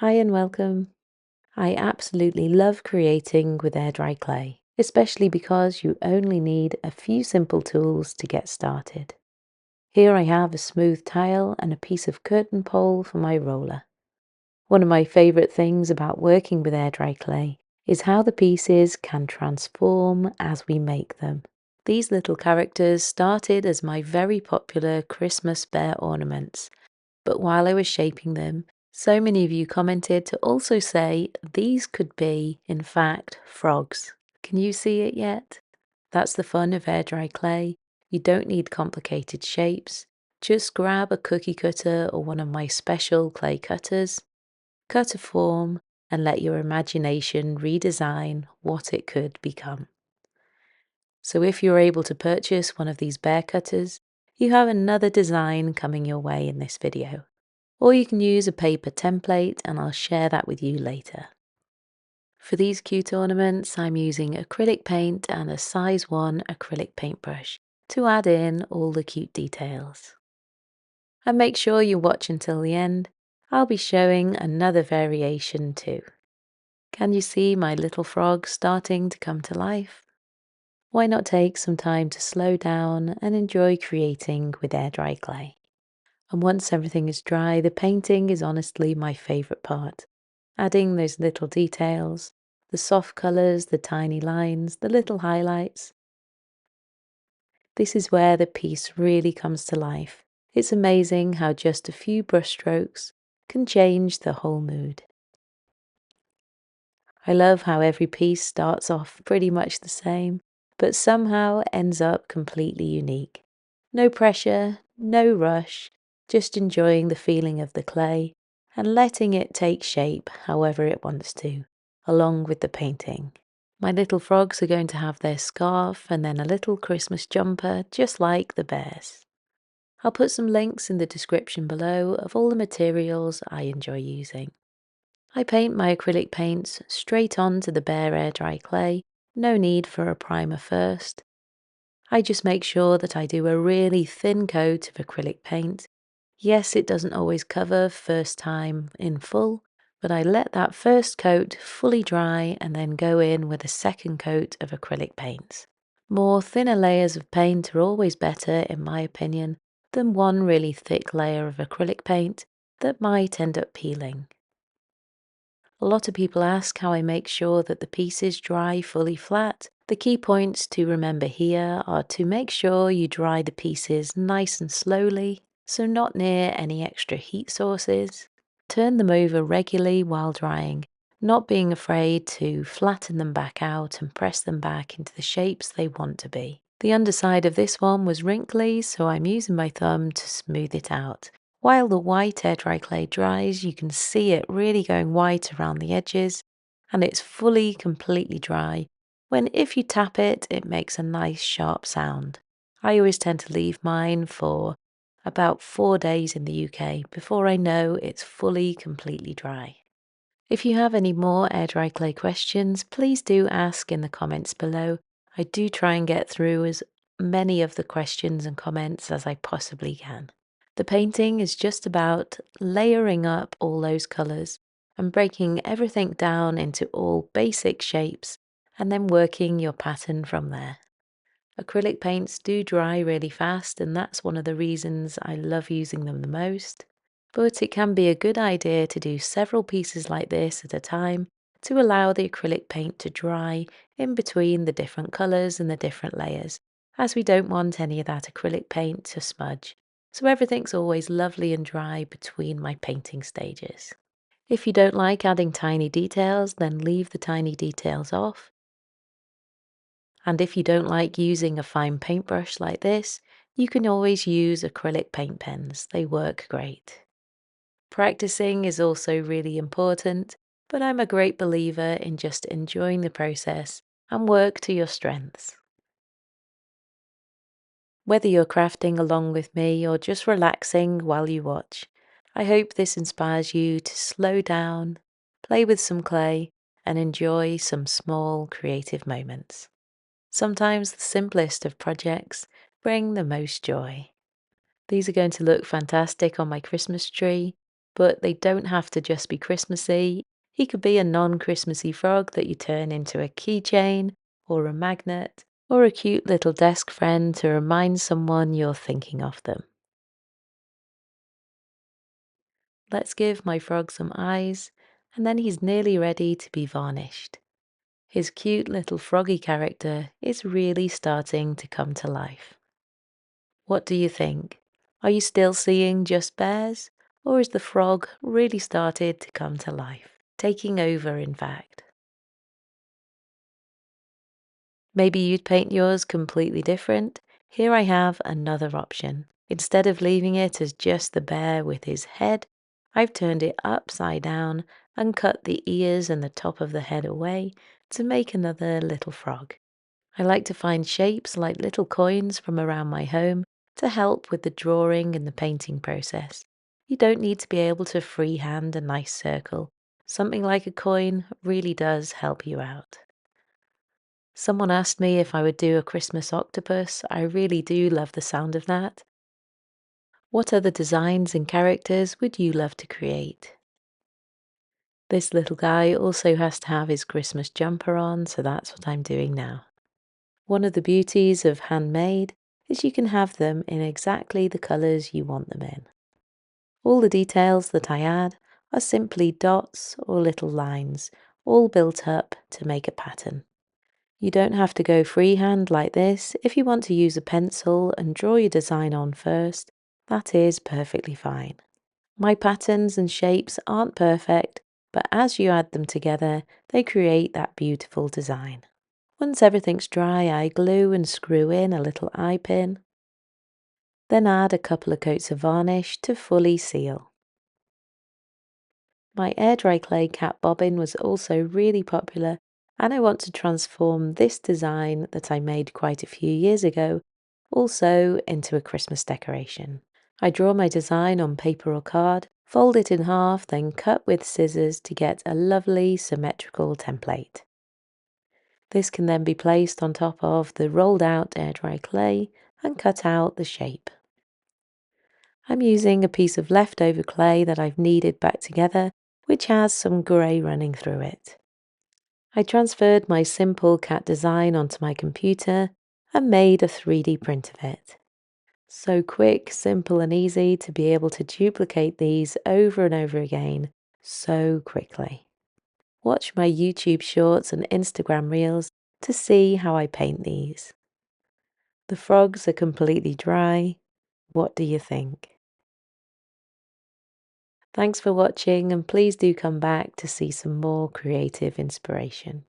Hi and welcome. I absolutely love creating with air dry clay, especially because you only need a few simple tools to get started. Here I have a smooth tile and a piece of curtain pole for my roller. One of my favorite things about working with air dry clay is how the pieces can transform as we make them. These little characters started as my very popular Christmas bear ornaments. But while I was shaping them, so many of you commented to also say these could be, in fact, frogs. Can you see it yet? That's the fun of air dry clay. You don't need complicated shapes. Just grab a cookie cutter or one of my special clay cutters, cut a form, and let your imagination redesign what it could become. So if you're able to purchase one of these bear cutters, you have another design coming your way in this video. Or you can use a paper template and I'll share that with you later. For these cute ornaments, I'm using acrylic paint and a size 1 acrylic paintbrush to add in all the cute details. And make sure you watch until the end. I'll be showing another variation too. Can you see my little frog starting to come to life? Why not take some time to slow down and enjoy creating with air dry clay? And once everything is dry, the painting is honestly my favourite part. Adding those little details, the soft colours, the tiny lines, the little highlights. This is where the piece really comes to life. It's amazing how just a few brushstrokes can change the whole mood. I love how every piece starts off pretty much the same, but somehow ends up completely unique. No pressure, no rush, just enjoying the feeling of the clay and letting it take shape however it wants to, along with the painting. My little frogs are going to have their scarf and then a little Christmas jumper, just like the bears. I'll put some links in the description below of all the materials I enjoy using. I paint my acrylic paints straight onto the bare air dry clay, no need for a primer first. I just make sure that I do a really thin coat of acrylic paint. Yes, it doesn't always cover first time in full, but I let that first coat fully dry and then go in with a second coat of acrylic paints. More thinner layers of paint are always better, in my opinion, than one really thick layer of acrylic paint that might end up peeling. A lot of people ask how I make sure that the pieces dry fully flat. The key points to remember here are to make sure you dry the pieces nice and slowly, so not near any extra heat sources. Turn them over regularly while drying, not being afraid to flatten them back out and press them back into the shapes they want to be. The underside of this one was wrinkly, so I'm using my thumb to smooth it out. While the white air dry clay dries, you can see it really going white around the edges, and it's fully completely dry, when if you tap it, it makes a nice sharp sound. I always tend to leave mine for about 4 days in the UK before I know it's fully completely dry. If you have any more air dry clay questions, please do ask in the comments below. I do try and get through as many of the questions and comments as I possibly can. The painting is just about layering up all those colours and breaking everything down into all basic shapes and then working your pattern from there. Acrylic paints do dry really fast, and that's one of the reasons I love using them the most. But it can be a good idea to do several pieces like this at a time to allow the acrylic paint to dry in between the different colours and the different layers, as we don't want any of that acrylic paint to smudge. So everything's always lovely and dry between my painting stages. If you don't like adding tiny details, then leave the tiny details off. And if you don't like using a fine paintbrush like this, you can always use acrylic paint pens. They work great. Practicing is also really important, but I'm a great believer in just enjoying the process and work to your strengths. Whether you're crafting along with me or just relaxing while you watch, I hope this inspires you to slow down, play with some clay, and enjoy some small creative moments. Sometimes the simplest of projects bring the most joy. These are going to look fantastic on my Christmas tree, but they don't have to just be Christmassy. He could be a non-Christmassy frog that you turn into a keychain or a magnet or a cute little desk friend to remind someone you're thinking of them. Let's give my frog some eyes, and then he's nearly ready to be varnished. His cute little froggy character is really starting to come to life. What do you think? Are you still seeing just bears? Or is the frog really started to come to life? Taking over, in fact. Maybe you'd paint yours completely different. Here I have another option. Instead of leaving it as just the bear with his head, I've turned it upside down and cut the ears and the top of the head away to make another little frog. I like to find shapes like little coins from around my home to help with the drawing and the painting process. You don't need to be able to freehand a nice circle. Something like a coin really does help you out. Someone asked me if I would do a Christmas octopus. I really do love the sound of that. What other designs and characters would you love to create? This little guy also has to have his Christmas jumper on, so that's what I'm doing now. One of the beauties of handmade is you can have them in exactly the colours you want them in. All the details that I add are simply dots or little lines, all built up to make a pattern. You don't have to go freehand like this. If you want to use a pencil and draw your design on first, that is perfectly fine. My patterns and shapes aren't perfect, but as you add them together, they create that beautiful design. Once everything's dry, I glue and screw in a little eye pin, then add a couple of coats of varnish to fully seal. My air dry clay cat bobbin was also really popular, and I want to transform this design that I made quite a few years ago also into a Christmas decoration. I draw my design on paper or card, fold it in half, then cut with scissors to get a lovely symmetrical template. This can then be placed on top of the rolled out air dry clay and cut out the shape. I'm using a piece of leftover clay that I've kneaded back together, which has some grey running through it. I transferred my simple cat design onto my computer and made a 3D print of it. So quick, simple and easy to be able to duplicate these over and over again so quickly. Watch my YouTube shorts and Instagram reels to see how I paint these. The frogs are completely dry. What do you think? Thanks for watching, and please do come back to see some more creative inspiration.